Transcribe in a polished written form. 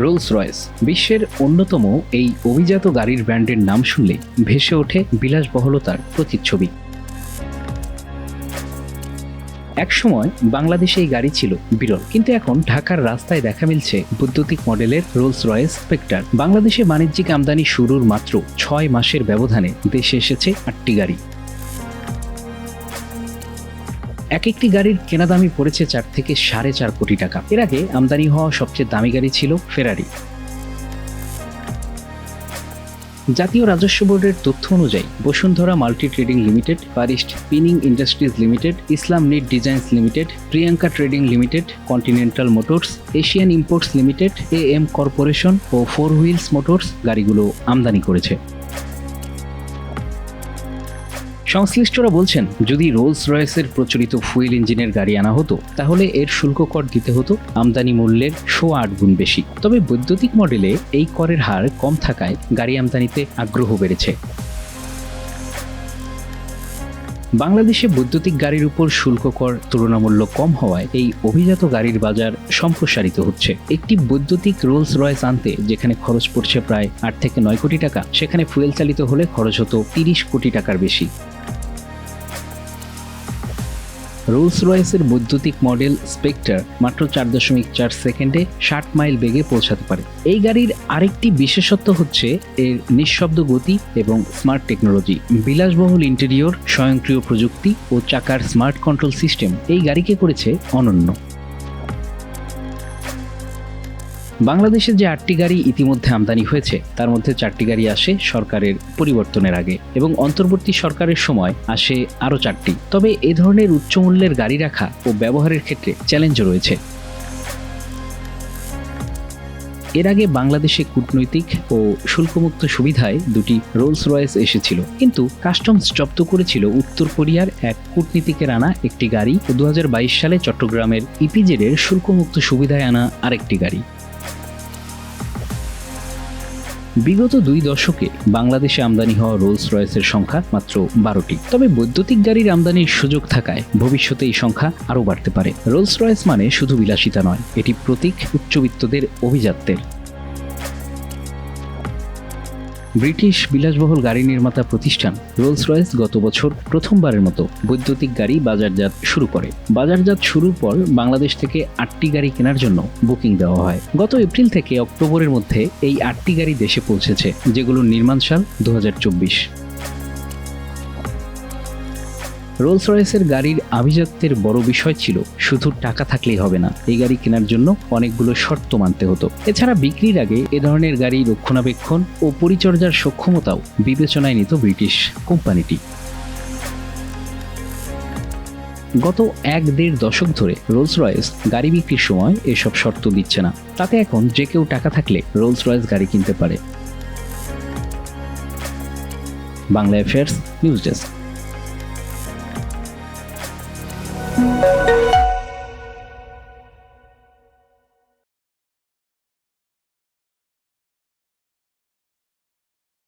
Rolls Royce বিশ্বের অন্যতম এই অভিজাত গাড়ির ব্র্যান্ডের নাম শুনলে ভেসে ওঠে বিলাসবহুলতার প্রতিচ্ছবি। একসময় বাংলাদেশে এই গাড়ি ছিল বিরল, কিন্তু এখন ঢাকার রাস্তায় দেখা মিলছে বৈদ্যুতিক মডেলের রোলস রয়েস স্পেক্টার। বাংলাদেশে বাণিজ্যিক আমদানি শুরুর মাত্র 6 মাসের ব্যবধানে দেশে এসেছে 8টি গাড়ি। এক একটি গাড়ির কেনা দামই পড়েছে 4 থেকে 4.5 কোটি টাকা। এর আগে আমদানি হওয়া সবচেয়ে দামি গাড়ি ছিল ফেরারি। জাতীয় রাজস্ব বোর্ডের তথ্য অনুযায়ী বসুন্ধরা মাল্টি ট্রেডিং লিমিটেড, ফারিস্ট spinning industries limited, Islam knit designs limited, Priyanka trading limited, continental motors, Asian imports limited, AM corporation ও 4 হুইলস মোটরস গাড়িগুলো আমদানি করেছে। সংশ্লিষ্টরা বলছেন, যদি রোলস রয়েসের প্রচলিত ফুয়েল ইঞ্জিনের গাড়ি আনা হতো তাহলে এর শুল্ক কর দিতে হতো আমদানি মূল্যের 8 গুণ বেশি। তবে বৈদ্যুতিক মডেলে এই করের হার কম থাকায় গাড়ি আমদানিতে আগ্রহ বেড়েছে। বাংলাদেশে বৈদ্যুতিক গাড়ির উপর শুল্ক কর তুলনামূল্য কম হওয়ায় এই অভিজাত গাড়ির বাজার সম্প্রসারিত হচ্ছে। একটি বৈদ্যুতিক রোলস রয়েস আনতে যেখানে খরচ পড়ছে প্রায় 8 থেকে 9 কোটি টাকা, সেখানে ফুয়েল চালিত হলে খরচ হতো 30 কোটি টাকার বেশি। রোলস রয়েসের বৈদ্যুতিক মডেল স্পেক্টার মাত্র 4.4 সেকেন্ডে 60 মাইল বেগে পৌঁছাতে পারে। এই গাড়ির আরেকটি বিশেষত্ব হচ্ছে এর নিঃশব্দ গতি এবং স্মার্ট টেকনোলজি। বিলাসবহুল ইন্টেরিয়র, স্বয়ংক্রিয় প্রযুক্তি ও চাকার স্মার্ট কন্ট্রোল সিস্টেম এই গাড়িকে করেছে অনন্য। বাংলাদেশে যে 8টি গাড়ি ইতিমধ্যে আমদানি হয়েছে তার মধ্যে 4টি গাড়ি আসে সরকারের পরিবর্তনের আগে এবং অন্তর্বর্তী সরকারের সময় আসে আরও 4টি। তবে এ ধরনের উচ্চমূল্যের গাড়ি রাখা ও ব্যবহারের ক্ষেত্রে চ্যালেঞ্জও রয়েছে। এর আগে বাংলাদেশে কূটনৈতিক ও শুল্কমুক্ত সুবিধায় 2টি রোলস রয়েস এসেছিল, কিন্তু কাস্টমস জব্দ করেছিল উত্তর কোরিয়ার এক কূটনীতিকের আনা একটি গাড়ি ও 2022 সালে চট্টগ্রামের ইপিজেডের শুল্কমুক্ত সুবিধায় আনা আরেকটি গাড়ি। বিগত 2 দশকে বাংলাদেশে আমদানি হওয়া রোলস রয়েসের সংখ্যা মাত্র 12টি। তবে বৈদ্যুতিক গাড়ির আমদানির সুযোগ থাকায় ভবিষ্যতে এই সংখ্যা আরও বাড়তে পারে। রোলস রয়েস মানে শুধু বিলাসিতা নয়, এটি প্রতীক উচ্চবিত্তদের অভিজাত্যের। ব্রিটিশ বিলাসবহুল গাড়ি নির্মাতা প্রতিষ্ঠান রোলস রয়েস গত বছর প্রথমবারের মতো বৈদ্যুতিক গাড়ি বাজারজাত শুরু করে। বাজারজাত শুরুর পর বাংলাদেশ থেকে 8টি গাড়ি কেনার জন্য বুকিং দেওয়া হয়। গত এপ্রিল থেকে অক্টোবরের মধ্যে এই 8টি গাড়ি দেশে পৌঁছেছে, যেগুলোর নির্মাণ সাল 2024। রোলস রয়েসের গাড়ির আভিজাত্যের বড় বিষয় ছিল শুধু টাকা থাকলেই হবে না, এই গাড়ি কেনার জন্য অনেকগুলো শর্ত মানতে হতো। এছাড়া বিক্রির আগে এ ধরনের গাড়ি রক্ষণাবেক্ষণ ও পরিচর্যার সক্ষমতাও বিবেচনায় নিত ব্রিটিশ কোম্পানিটি। গত 1-1.5 দশক ধরে রোলস রয়েস গাড়ি বিক্রির সময় এসব শর্ত দিচ্ছে না। তাতে এখন যে কেউ টাকা থাকলে রোলস রয়েস গাড়ি কিনতে পারে। Bangla affairs news desk.